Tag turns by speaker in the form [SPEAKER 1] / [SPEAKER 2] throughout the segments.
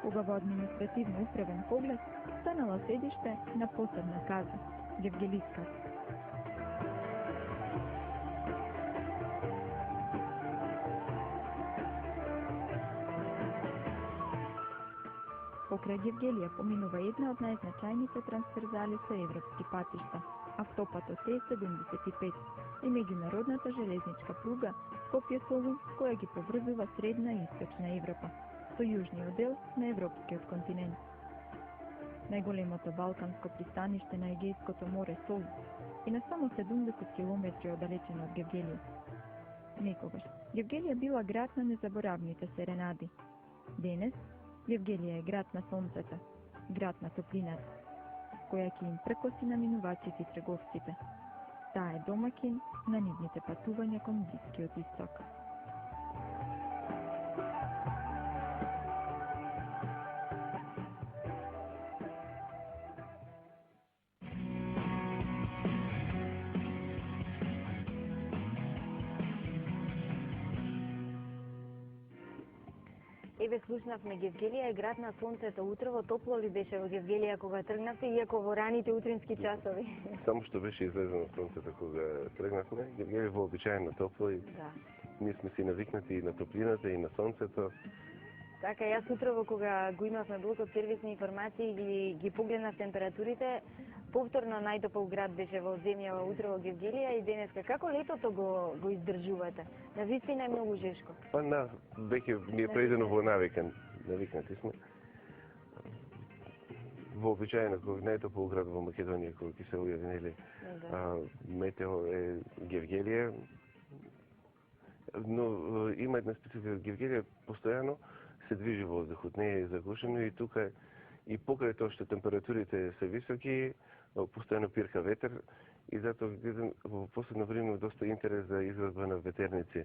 [SPEAKER 1] кога во административно управен поглед станала седиште на посебна каза, Гевгелиска. Покрај Гевгелија поминува една од најзначајните трансферзали со европски патишта, автопатот Т-75 и меѓународната железничка пруга Скопје-Солун, која ги поврзува средна и источна Европа со јужниот дел на европскиот континент. Најголемото балканско пристаниште на Егејското море Солун и на само 70 километри оддалечено од Гевгелија. Некогаш Гевгелија била град на незаборавните серенади. Денес Гевгелија е град на сонцето, град на топлината, која ќе им прекоси на минувачите и трговците. Таа е домакин на нивните патувања кон Блискиот исток.
[SPEAKER 2] Еве слушнавме, Гевгелија е град на сонцето. Утрово топло ли беше во Гевгелија кога тргнавте, иако во раните утрински часови?
[SPEAKER 3] Само што беше излезено сонцето кога тргнавме, Гевгелија е вообичаено топло и ние сме си навикнати и на топлината и на сонцето.
[SPEAKER 2] Така, јас утрово кога го имавме блокот сервисни информации ги погледнав температурите, повторно најтопол град беше во земјава утрово Гевгелија и денеска. Како летото го издржувате? На вистина е многу жешко.
[SPEAKER 3] Па веќе ми е преидено во навикнати сме. Вообичаено кога најтопол град во Македонија кога ќе се уединили метео е Гевгелија. Но има една специфика. Гевгелија постојано се движи воздухот, не е заглушено и тука и покрај тоа што температурите се високи, постојано пирка ветер и затоа гледам во последно време доста интерес за изградба на ветерници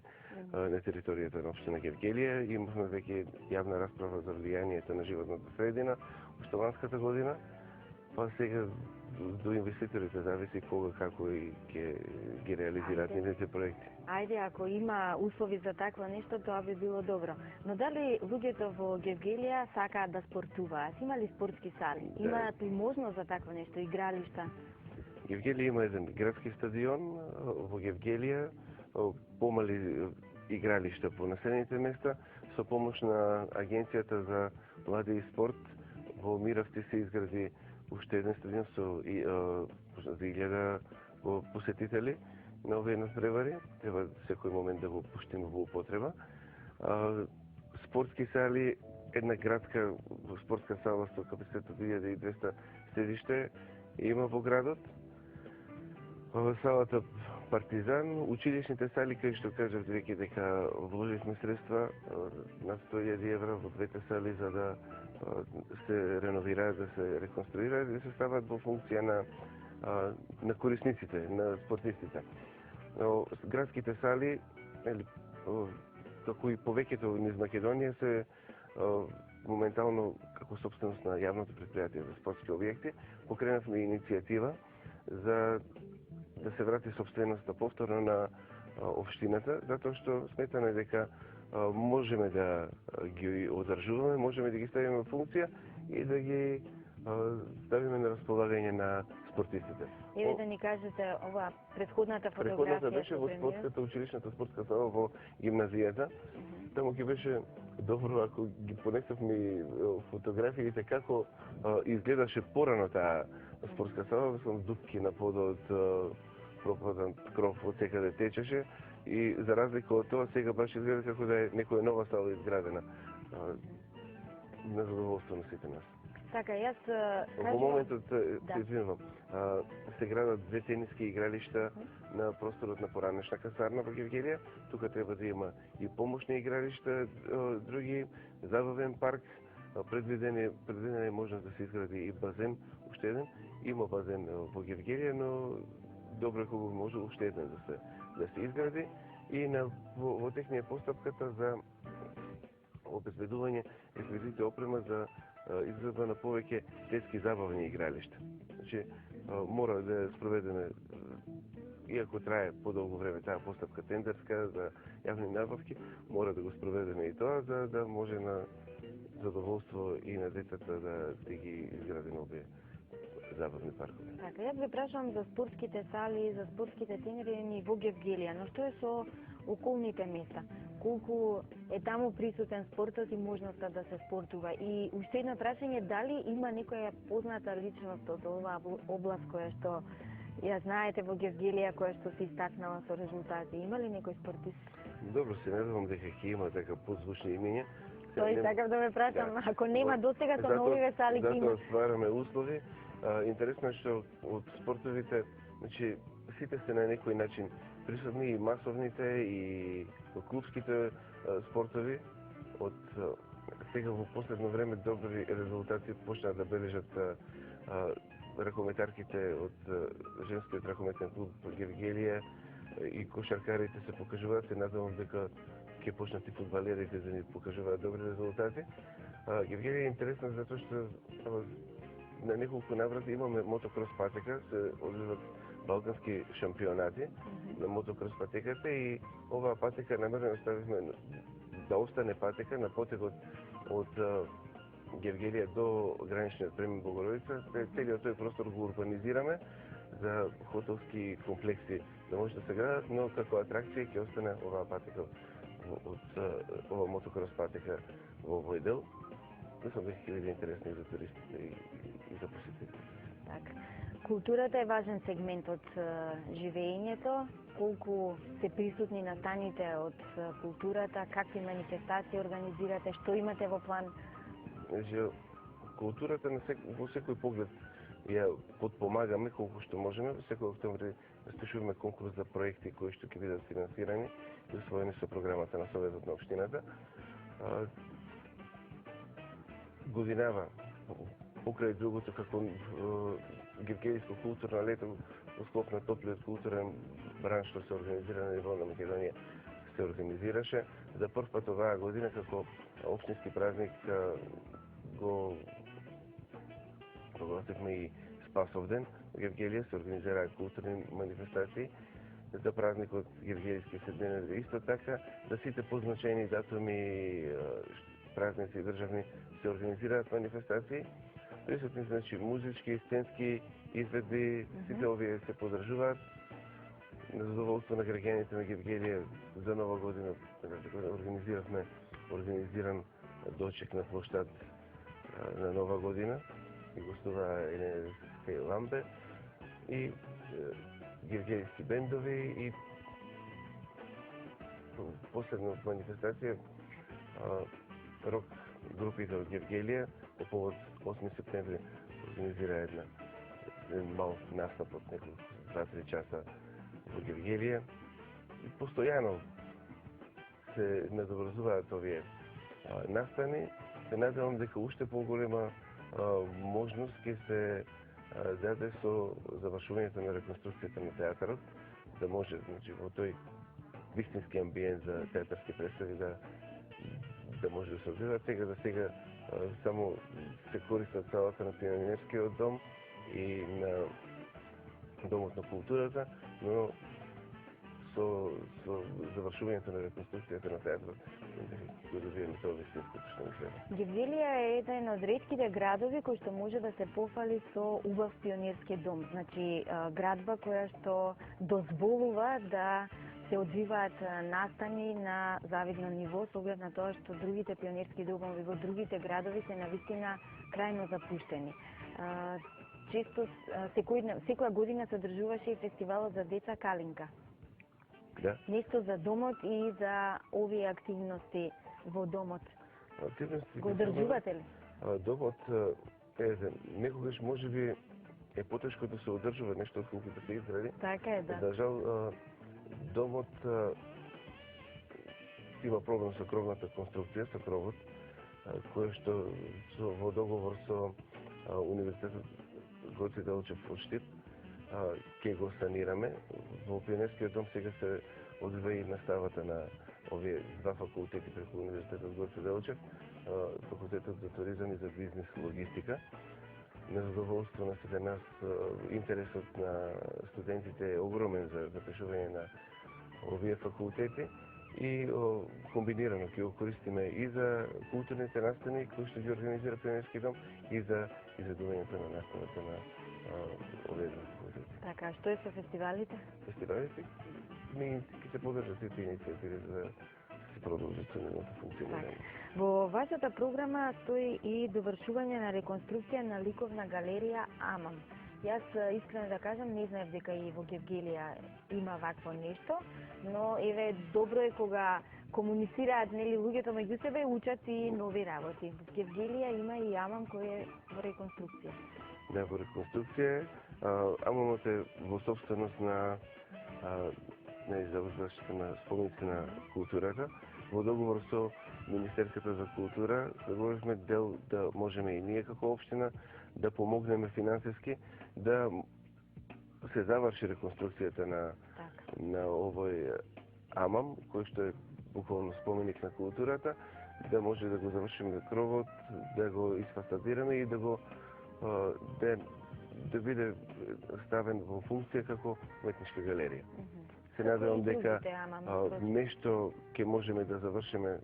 [SPEAKER 3] на територијата на општина Гевгелија. Имавме веќе јавна расправа за влијанието на животната средина уште ланската година, па сега до инвеститорите зависи кога, како и ќе ги реализираат нивните проекти.
[SPEAKER 2] Ајде, ако има услови за такво нешто, тоа би било добро. Но дали луѓето во Гевгелија сакаат да спортуваат? Има ли спортски сали? Имаат ли можност за такво нешто, игралишта?
[SPEAKER 3] Гевгелија има еден градски стадион во Гевгелија, помали игралишта по населените места, со помош на Агенцијата за млади и спорт во Миравци се изгради уште еден стадион со 1000 посетители на овие надпревари. Треба секој момент да го пуштиме во употреба. Спортски сали, една градска спортска сала со капацитет од 1200 седиште има во градот. Салата Партизан, училишните сали, кај што кажав веќе дека вложивме средства на 100.000 евра во двете сали за да се реновираат, да се реконструираат и да се стават во функција на корисниците, на спортистите. Но градските сали, како и повеќето низ Македонија, се моментално како собственост на јавното предпријатие за спортски објекти. Покренавме иницијатива за да се врати собственоста повторно на општината, затоа што сметаме дека можеме да ги одржуваме, можеме да ги ставиме во функција и да ги ставиме на располагање на спортистите.
[SPEAKER 2] Еве да ни кажете, ова претходната фотографија.
[SPEAKER 3] Претходната беше во спортската училишната спортска сала во гимназијата. Таму ќе беше добро ако ги понесовме фотографиите како изгледаше порано таа спортска сала, со дупки на подот, пропадан кров од секаде течеше и за разлика од тоа сега баш изгледа како да е некоја нова сала изградена. На задоволство на сите нас.
[SPEAKER 2] Така, јас
[SPEAKER 3] во моментот се градат две тениски игралишта на просторот на поранешна касарна во Гевгелија. Тука треба да има и помошни игралишта, други забавен парк. Предвидена е можност да се изгради и базен, уште еден. Има базен во Гевгелија, но добро кога може уште еден да се изгради и во технија постапката за обезбедување еквизите опрема за изградба на повеќе детски забавни игралишта. Значи, мора да спроведеме, иако трае подолго време таа постапка тендерска за јавни набавки, мора да го спроведеме и тоа за да може задоволство и на децата да ги изградиме овие забавни паркови.
[SPEAKER 2] Така, јас ве прашувам за спортските сали, за спортските терени во Гевгелија, но што е со околните места? Колку е таму присутен спортот и можноста да се спортува? И уште едно прашање, дали има некоја позната личност од оваа област која што ја знаете во Гевгелија, која што се истакнала со резултати? Има ли некој спортист?
[SPEAKER 3] Добро, се надевам дека ќе има така позвучни имиња.
[SPEAKER 2] Тој сакав да ме прашам, ако нема досега со новиве сали ќе има.
[SPEAKER 3] Затоа ствараме услови. Интересно е што од спортовите, значи сите се на некој начин присутни, и масовните и клубските спортови. Од сега во последно време добри резултати почнаа да бележат ракометарките од женскиот ракометен клуб Гевгелија и кошаркарите се покажуваат. Се надевам дека ќе почнат и фудбалерите да ни покажуваат добри резултати. Гевгелија е интересна затоа што на неколку наврати имаме мотокрос патека, се одржуваат балкански шампионати на мотокрос патеката и оваа патека намерено ставивме да остане патека на потекот од Гевгелија до граничниот премин Богородица. Целиот тој простор го урбанизираме за хотелски комплекси да може да се градат, но како атракција ќе остане оваа патека од ова мотокрос патека во овој дел. Мислам дека ќе биде интересно и за туристите и за посетителите.
[SPEAKER 2] Така. Културата е важен сегмент од живеењето. Колку се присутни настаните од културата, какви манифестации организирате, што имате во план?
[SPEAKER 3] Културата во секој поглед ја подпомагаме колку што можеме. Во секој октомври распишуваме конкурс за проекти кои што ќе бидат финансирани и усвоени со програмата на Советот на општината. Годинава, покрај другото, како Гевгелиско културно лето во склоп на топлиот културен бранш што се организира на ниво на Македонија, се организираше. За прв пат оваа година како општински празник го прогласивме и Спасовден. Во Гевгелија се организираа културни манифестации за празникот Гевгелиски седминар. Исто така, за сите позначени датуми, празници и државни се организираат манифестации. Присутни, значи, музички, сценски изведби, сите овие се подржуваат. На задоволство на граѓаните на Гевгелија за Нова година организиравме организиран дочек на плоштад на Нова година и гостуваа Енергетска лампе и гевгелиски бендови и последна манифестација рок групите од Гевгелија по повод 8 септември организира еден мал настап од неколку 2-3 часа во Гевгелија. Постојано се надоврзуваат овие настани. Се надевам дека уште поголема можност ќе се даде со завршувањето на реконструкцијата на театарот, да може, значи, во тој вистински амбиент за театарски представи да може да се одвива. Сега само се користат салата на Пионерскиот дом и на Домот на културата, но со завршувањето на реконструкцијата на театрот го добиеме тоа вистинското што ни треба.
[SPEAKER 2] Гевгелија е еден од ретките градови кој што може да се пофали со убав пионерски дом. Значи, градба која што дозволува да се одвиваат настани на завидно ниво, со оглед на тоа што другите пионерски домови во другите градови се навистина крајно запуштени. Често, секоја година се одржуваше и фестивалот за деца Калинка.
[SPEAKER 3] Да.
[SPEAKER 2] Нешто за домот и за овие активности во домот. Го одржувате ли?
[SPEAKER 3] Домот некогаш можеби е потешко да се одржува нешто отколку да се изгради.
[SPEAKER 2] Така е, да.
[SPEAKER 3] За жал, домот има проблем со кровната конструкција, со кровот, кој што во договор со Универзитетот Гоце Делчев од Штип ќе го санираме. Во Пионерскиот дом сега се одвива и наставата на овие два факултети преку Универзитетот Гоце Делчев, факултетот за туризам и за бизнес логистика. На задоволство на сите нас, интересот на студентите е огромен за запишување на овие факултети и комбинирано ќе го користиме и за културните настани кои што ги организира Пионерски дом и за изvedувањето на наставата на овие експозиции.
[SPEAKER 2] Така, што е со фестивалите?
[SPEAKER 3] Фестивалите ми ќе се подржат сите иницијативи за да се продолжат со нивното функционирање.
[SPEAKER 2] Во вашата програма стои и довршување на реконструкција на ликовна галерија Амам. Јас искрено да кажам, не знаев дека и во Гевгелија има вакво нешто, но еве добро е кога комуницираат нели луѓето меѓу себе и учат и нови работи. Во Гевгелија има и Амам кој е во реконструкција.
[SPEAKER 3] Да, во реконструкција Амамот е во собственост на Завод за заштита на споменици на културата. Во договор со Министерството за култура договоривме дел да можеме и ние како општина да помогнеме финансиски да се заврши реконструкцијата на овој Амам, кој што е буквално споменик на културата, да може да го завршиме кровот, да го изфасадираме и да го да биде ставен во функција како уметничка галерија. Се надевам дека нешто ќе можеме да завршиме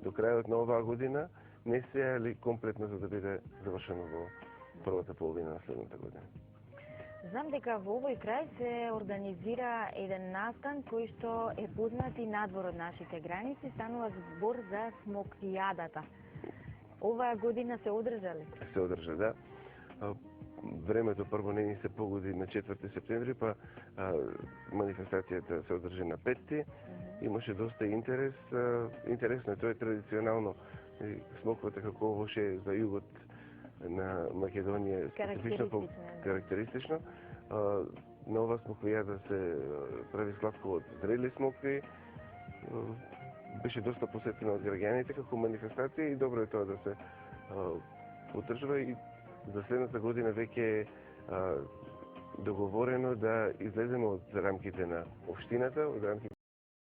[SPEAKER 3] до крајот на оваа година, не се али комплетно за да биде завршено во првата половина на следната година.
[SPEAKER 2] Знам дека во овој крај се организира еден настан кој што е познат и надвор од нашите граници, станува збор за Смокијадата. Оваа година се одржа ли?
[SPEAKER 3] Се одржа, да. Времето прво не ни се погоди на 4 септември, па манифестацијата се одржи на 5. Имаше доста интерес. Интересно е, тоа е традиционално. Смоковата како овоше за југот на Македонија специфично карактеристично. На ова смоквијада се прави сладко од зрели смокви. Беше доста посетено од граѓаните како манифестација и добро е тоа да се одржува и за следната година веќе е договорено да излеземе од рамките на општината, од рамките